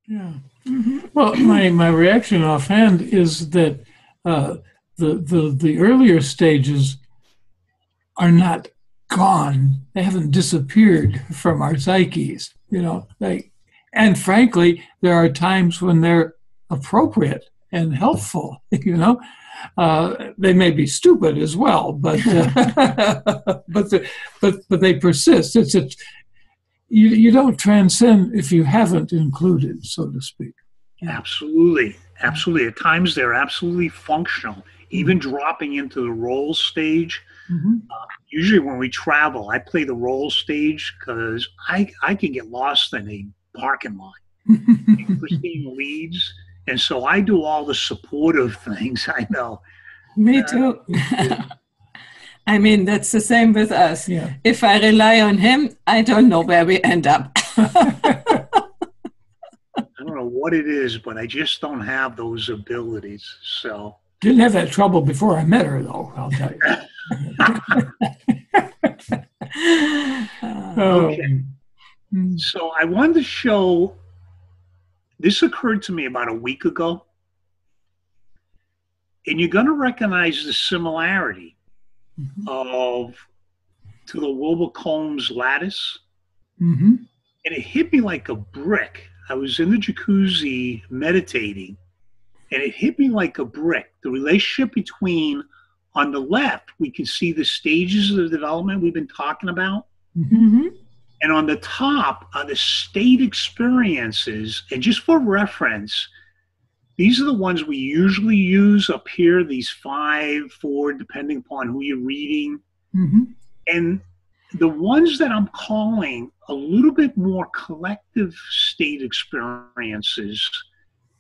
Yeah. Well, my reaction offhand is that the earlier stages are not gone. They haven't disappeared from our psyches. And frankly, there are times when they're appropriate and helpful. They may be stupid as well, but but they persist. You don't transcend if you haven't included, so to speak. Absolutely. Absolutely. At times they're absolutely functional, even dropping into the role stage. Usually when we travel, I play the role stage because I can get lost in a parking lot. Christine leads, and so I do all the supportive things. I know. Me too. I mean, that's the same with us. Yeah. If I rely on him, I don't know where we end up. I don't know what it is, but I just don't have those abilities. So didn't have that trouble before I met her, though, I'll tell you. Okay. So I wanted to show, this occurred to me about a week ago, and you're going to recognize the similarity to the Wilbur-Combs lattice. And it hit me like a brick. I was in the jacuzzi meditating, and it hit me like a brick. The relationship between, on the left, we can see the stages of the development we've been talking about. And on the top are the state experiences. And just for reference, these are the ones we usually use up here, these 5, 4, depending upon who you're reading. And the ones that I'm calling a little bit more collective state experiences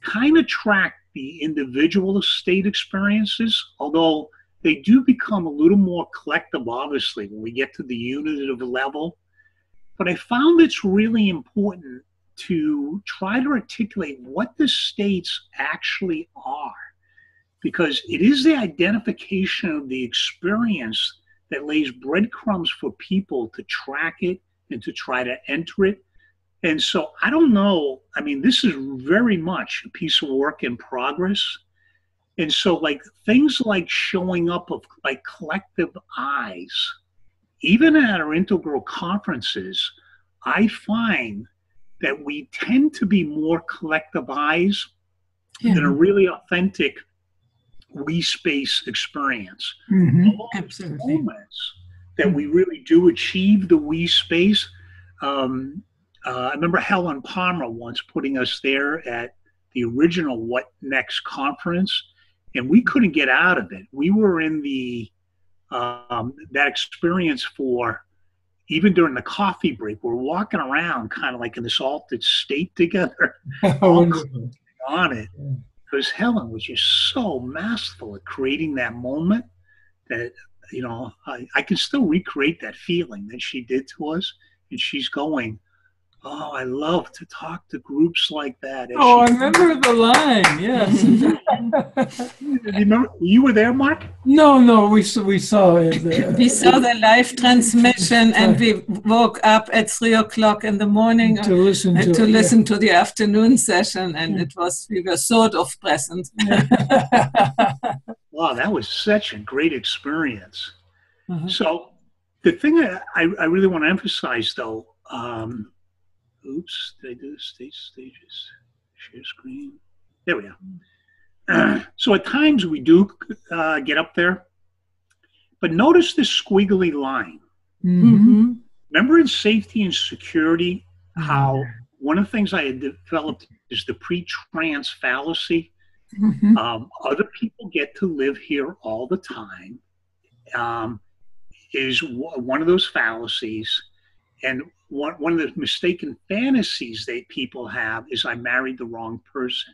kind of track the individual state experiences, although they do become a little more collective, obviously, when we get to the unitive level. But I found it's really important to try to articulate what the states actually are, because it is the identification of the experience that lays breadcrumbs for people to track it and to try to enter it. And so I don't know, I mean, this is very much a piece of work in progress. And so like things like showing up of like collective eyes, even at our integral conferences, I find that we tend to be more collective eyes than a really authentic we space experience. Absolutely. Moments that we really do achieve the we space. I remember Helen Palmer once putting us there at the original What Next conference, and we couldn't get out of it. We were in the that experience for, even during the coffee break, we're walking around kind of like in this altered state together, on it. Because Helen was just so masterful at creating that moment that, I can still recreate that feeling that she did to us. And she's going, oh, I love to talk to groups like that. And I remember the line, yes. You were there, Mark? No, we saw it. We saw the live transmission, and we woke up at 3:00 in the morning to listen to the afternoon session, and we were sort of present. Wow, that was such a great experience. So the thing I really want to emphasize, though, oops, did I do the stages? Share screen. There we are. So at times we do get up there, but notice this squiggly line. Remember in safety and security, how one of the things I had developed is the pre-trans fallacy. Other people get to live here all the time is one of those fallacies. And one of the mistaken fantasies that people have is I married the wrong person.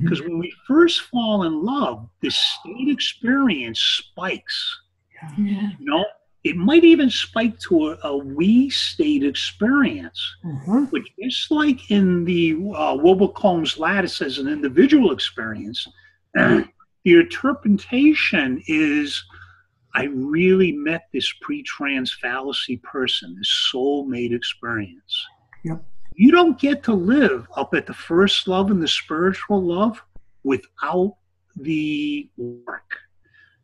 Because when we first fall in love, this state experience spikes. It might even spike to a we state experience, which is like in the Wilbur-Combs lattice as an individual experience. The interpretation is, I really met this pre-trans fallacy person, this soulmate experience. You don't get to live up at the first love and the spiritual love without the work.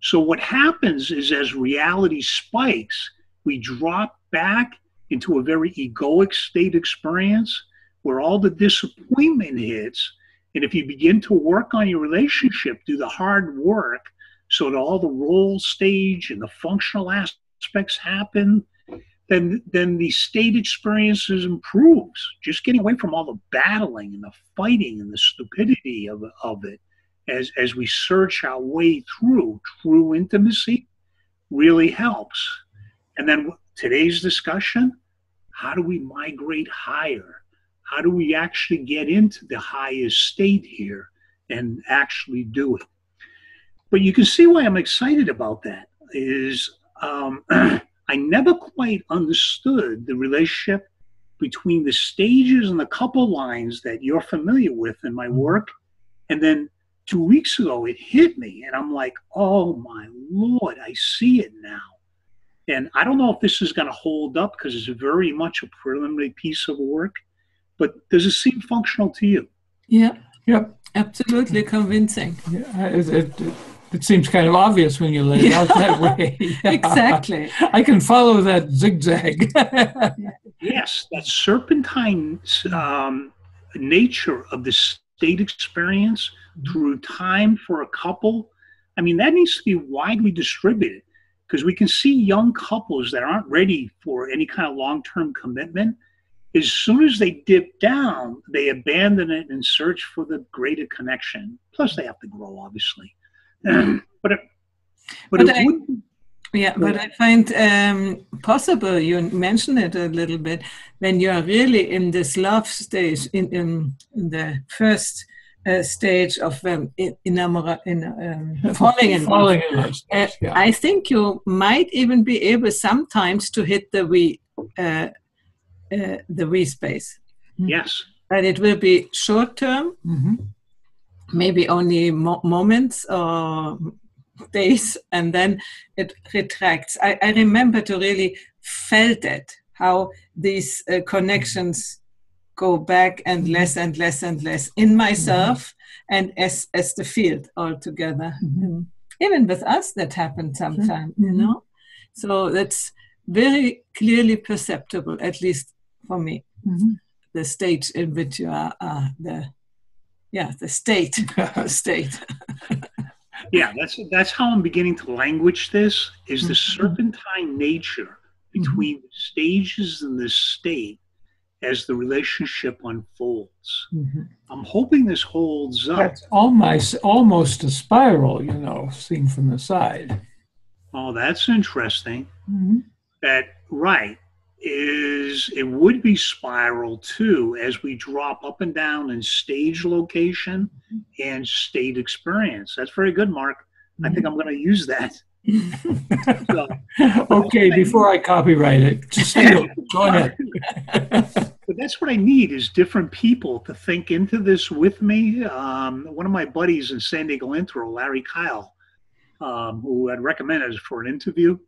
So what happens is as reality spikes, we drop back into a very egoic state experience where all the disappointment hits. And if you begin to work on your relationship, do the hard work so that all the role stage and the functional aspects happen, then the state experiences improves. Just getting away from all the battling and the fighting and the stupidity of it as we search our way through true intimacy really helps. And then today's discussion, how do we migrate higher? How do we actually get into the highest state here and actually do it? But you can see why I'm excited about that is I never quite understood the relationship between the stages and the couple lines that you're familiar with in my work. And then 2 weeks ago, it hit me. And I'm like, oh, my Lord, I see it now. And I don't know if this is going to hold up because it's very much a preliminary piece of work. But does it seem functional to you? Yeah. Yep. Absolutely convincing. Yeah, it seems kind of obvious when you lay it out that way. Yeah. Exactly. I can follow that zigzag. Yes, that serpentine nature of the state experience through time for a couple, I mean, that needs to be widely distributed because we can see young couples that aren't ready for any kind of long-term commitment. As soon as they dip down, they abandon it and search for the greater connection. Plus, they have to grow, obviously. But I find possible, you mentioned it a little bit, when you are really in this love stage, in the first stage of falling in love. I think you might even be able sometimes to hit the we space. Yes. But it will be short term, maybe only moments or days, and then it retracts. I remember to really felt it, how these connections go back and less and less and less in myself and as the field altogether. Even with us that happened sometime, you know? So that's very clearly perceptible, at least for me, the stage in which you are, the state. Yeah, that's how I'm beginning to language this, is the serpentine nature between the stages in this state as the relationship unfolds. I'm hoping this holds up. That's almost a spiral, you know, seen from the side. Oh, that's interesting. That, right, is it would be spiral too as we drop up and down in stage location and state experience. That's very good, Mark. I think I'm going to use that. Okay, before I copyright it, just go ahead. But that's what I need is different people to think into this with me. One of my buddies in San Diego Intro, Larry Kyle, who I'd recommended for an interview.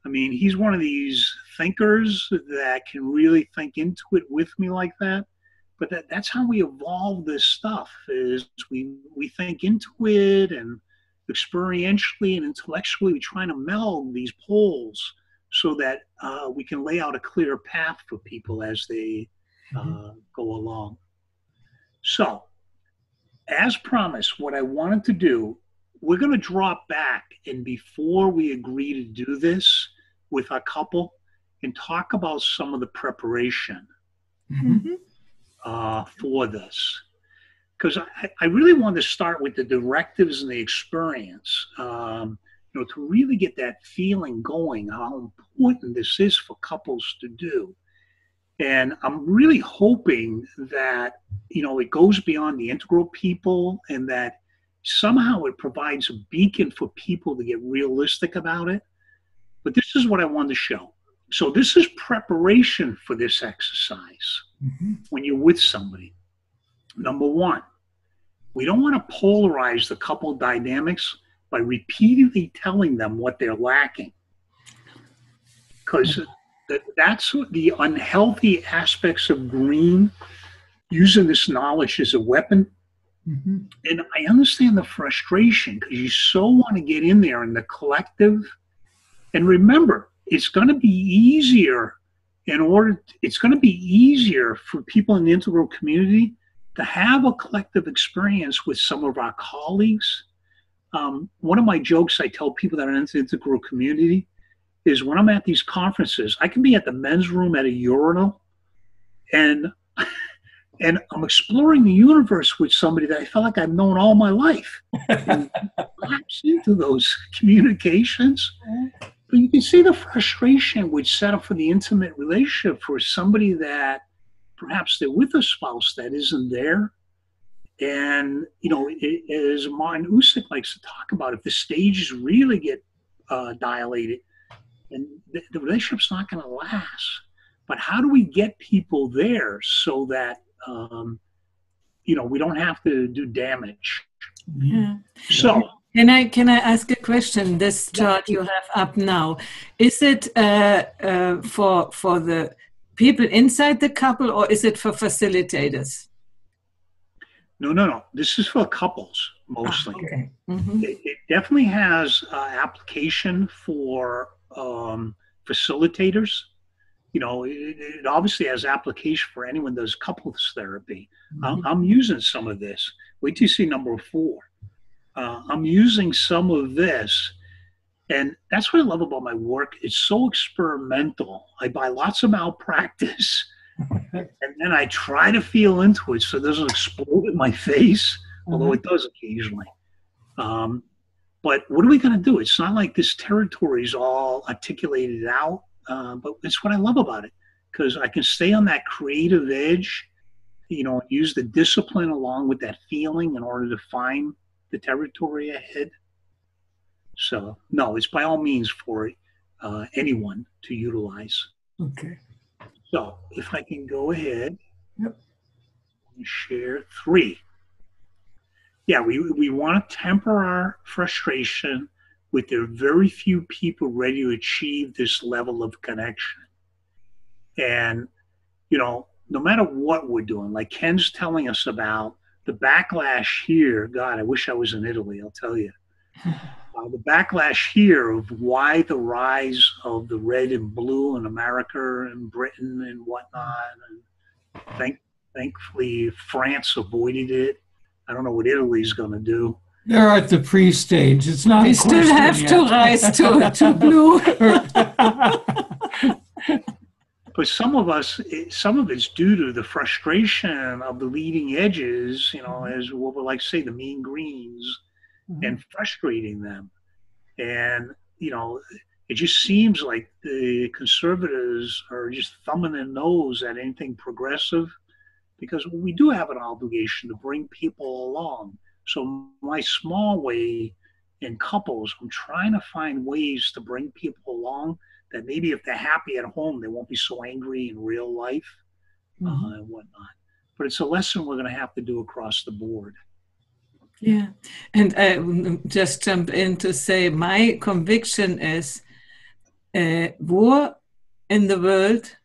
I mean, he's one of these thinkers that can really think into it with me like that. But that's how we evolve this stuff, is we think into it, and experientially and intellectually we try to meld these poles so that we can lay out a clear path for people as they go along. So, as promised, what I wanted to do, we're going to drop back, and before we agree to do this with our couple, and talk about some of the preparation for this. Because I really want to start with the directives and the experience, to really get that feeling going, how important this is for couples to do. And I'm really hoping that, it goes beyond the integral people, and that somehow it provides a beacon for people to get realistic about it. But this is what I wanted to show. So this is preparation for this exercise when you're with somebody. Number one, we don't want to polarize the couple dynamics by repeatedly telling them what they're lacking. Because That's what the unhealthy aspects of green, using this knowledge as a weapon. Mm-hmm. And I understand the frustration because you so want to get in there in the collective. And remember, it's going to be easier for people in the integral community to have a collective experience with some of our colleagues. One of my jokes I tell people that are in the integral community is when I'm at these conferences, I can be at the men's room at a urinal and I'm exploring the universe with somebody that I felt like I've known all my life. And lapse into those communications. But you can see the frustration which set up for the intimate relationship for somebody that perhaps they're with a spouse that isn't there. And, as Martin Usick likes to talk about, if the stages really get dilated, and the relationship's not going to last. But how do we get people there so that, we don't have to do damage? Yeah. So, Can I ask a question? This chart you have up now, is it for the people inside the couple, or is it for facilitators? No. This is for couples mostly. Okay. Mm-hmm. It definitely has application for facilitators. It obviously has application for anyone that does couples therapy. Mm-hmm. I'm using some of this. Wait till you see number 4. I'm using some of this, and that's what I love about my work. It's so experimental. I buy lots of malpractice, and then I try to feel into it so it doesn't explode in my face, although it does occasionally. But what are we going to do? It's not like this territory is all articulated out, but it's what I love about it, because I can stay on that creative edge, use the discipline along with that feeling in order to find the territory ahead. So, no, it's by all means for anyone to utilize. Okay. So, if I can go ahead and share 3. Yeah, we want to temper our frustration with there are very few people ready to achieve this level of connection. And, no matter what we're doing, like Ken's telling us about the backlash here, God, I wish I was in Italy, I'll tell you. The backlash here of why the rise of the red and blue in America and Britain and whatnot. And thankfully, France avoided it. I don't know what Italy's going to do. They're at the pre-stage. It's not. We still have to rise to blue. But some of it's due to the frustration of the leading edges, as what we like to say, the mean greens, and frustrating them. And, it just seems like the conservatives are just thumbing their nose at anything progressive, because we do have an obligation to bring people along. So my small way in couples, I'm trying to find ways to bring people along that maybe if they're happy at home, they won't be so angry in real life and whatnot. But it's a lesson we're going to have to do across the board. Yeah. And I just jump in to say my conviction is war in the world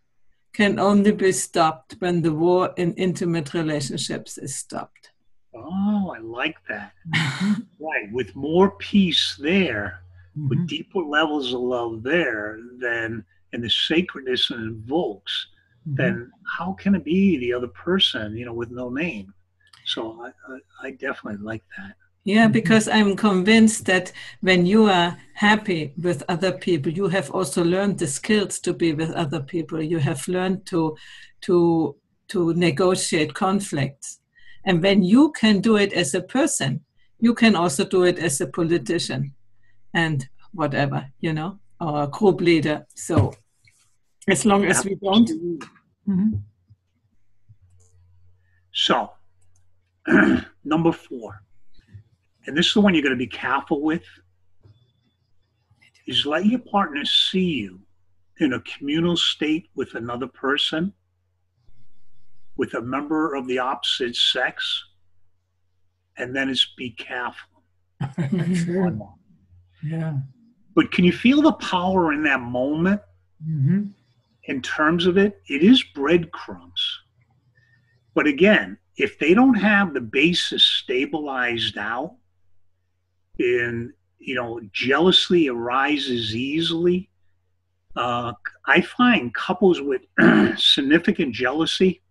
can only be stopped when the war in intimate relationships is stopped. Oh, I like that. Right. With more peace there, with deeper levels of love there, and the sacredness it invokes, then how can it be the other person, with no name? So I definitely like that. Yeah, because I'm convinced that when you are happy with other people, you have also learned the skills to be with other people. You have learned to negotiate conflicts. And when you can do it as a person, you can also do it as a politician and whatever, or a group leader. So as long as we don't. So, number 4, and this is the one you're going to be careful with, is let your partner see you in a communal state with another person, with a member of the opposite sex, and then it's be careful. Yeah. But can you feel the power in that moment? in terms of it, it is breadcrumbs. But again, if they don't have the basis stabilized out, and jealousy arises easily, I find couples with significant jealousy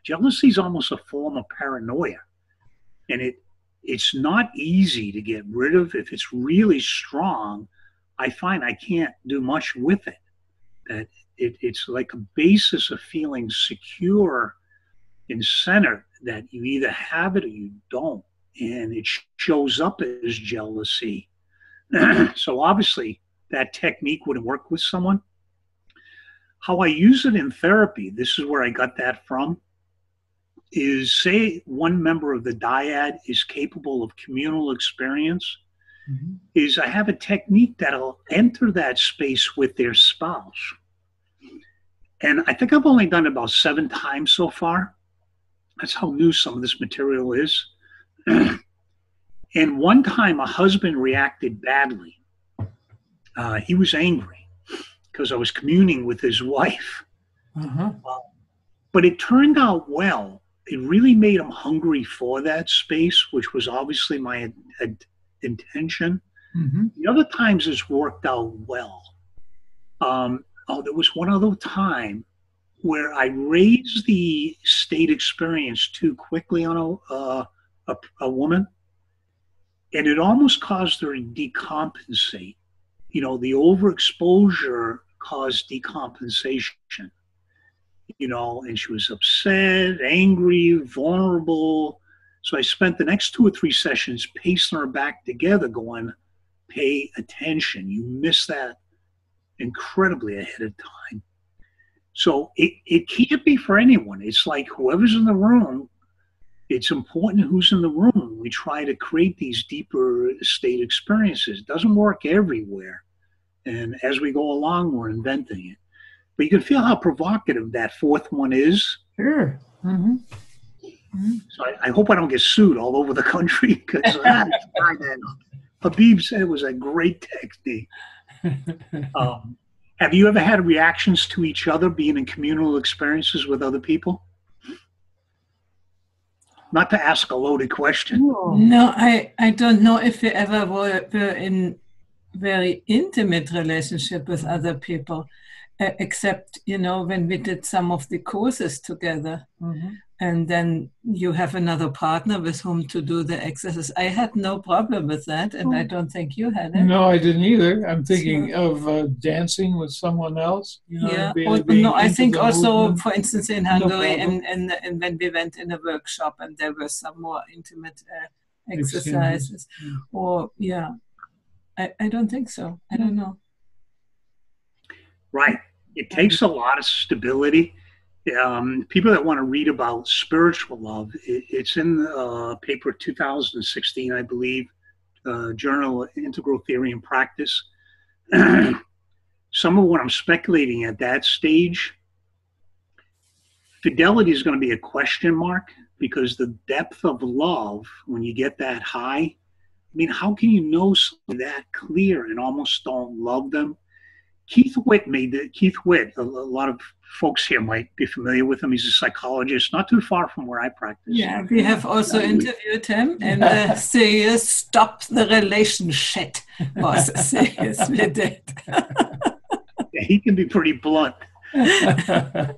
is almost a form of paranoia, and it's not easy to get rid of. If it's really strong, I find I can't do much with it. That it's like a basis of feeling secure and centered, that you either have it or you don't, and it shows up as jealousy. So obviously that technique wouldn't work with someone. How I use it in therapy, this is where I got that from, is say one member of the dyad is capable of communal experience, is I have a technique that'll enter that space with their spouse. And I think I've only done it about 7 times so far. That's how new some of this material is. And one time a husband reacted badly. He was angry because I was communing with his wife. But it turned out well. It really made him hungry for that space, which was obviously my intention. The other times it's worked out well. There was one other time where I raised the state experience too quickly on a woman, and it almost caused her to decompensate. The overexposure caused decompensation. And she was upset, angry, vulnerable. So I spent the next 2 or 3 sessions pacing her back together, going, pay attention. You missed that incredibly ahead of time. So it can't be for anyone. It's like whoever's in the room, it's important who's in the room. We try to create these deeper state experiences. It doesn't work everywhere. And as we go along, we're inventing it. But you can feel how provocative that 4th one is. Sure. So I hope I don't get sued all over the country, because Habib said it was a great technique. Have you ever had reactions to each other being in communal experiences with other people? Not to ask a loaded question. No, I don't know if we ever were in very intimate relationship with other people, except, when we did some of the courses together. And then you have another partner with whom to do the exercise. I had no problem with that, and I don't think you had it. No, I didn't either. I'm thinking of dancing with someone else. I think also, movement. For instance, in Hungary, and when we went in a workshop, and there were some more intimate exercises. I don't think so. I don't know. Right. It takes a lot of stability. People that want to read about spiritual love, it's in the paper 2016, I believe, Journal Integral Theory and Practice. Some of what I'm speculating at that stage, fidelity is going to be a question mark, because the depth of love, when you get that high, how can you know something that clear and almost don't love them? Keith Witt, a lot of folks here might be familiar with him. He's a psychologist, not too far from where I practice. Yeah, we have also interviewed him, and the serious stop the relationship was a serious we did. Yeah, he can be pretty blunt. But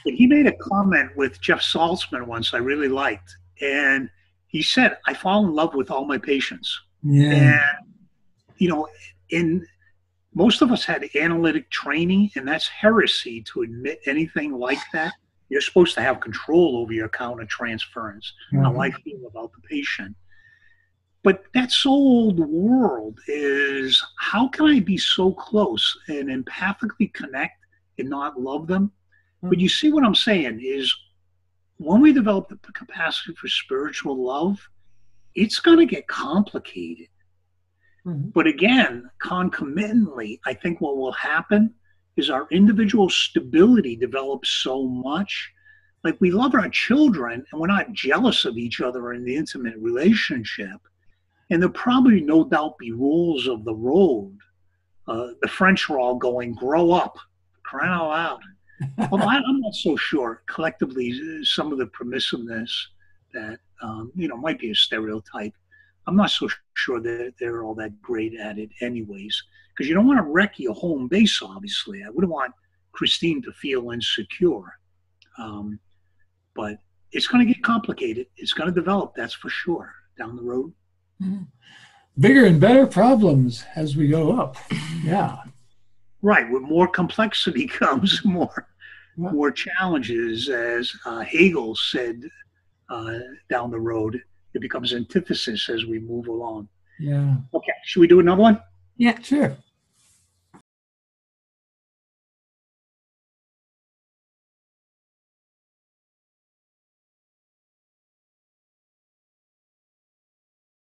he made a comment with Jeff Saltzman once I really liked. And he said, I fall in love with all my patients. Yeah. And, most of us had analytic training, and that's heresy to admit anything like that. You're supposed to have control over your counter transference, how I feel about the patient. But that old world is, how can I be so close and empathically connect and not love them? But you see what I'm saying is, when we develop the capacity for spiritual love, it's going to get complicated. But again, concomitantly, I think what will happen is our individual stability develops so much. Like, we love our children, and we're not jealous of each other in the intimate relationship. And there'll probably no doubt be rules of the road. The French are all going, grow up, crying out loud. Well, I'm not so sure. Collectively, some of the permissiveness that, might be a stereotype. I'm not so sure that they're all that great at it anyways, because you don't want to wreck your home base, obviously. I wouldn't want Christine to feel insecure. But it's going to get complicated. It's going to develop, that's for sure, down the road. Mm-hmm. Bigger and better problems as we go up. Yeah. Right. With more complexity comes more challenges. As Hegel said down the road, it becomes antithesis as we move along. Yeah. Okay. Should we do another one? Yeah. Sure.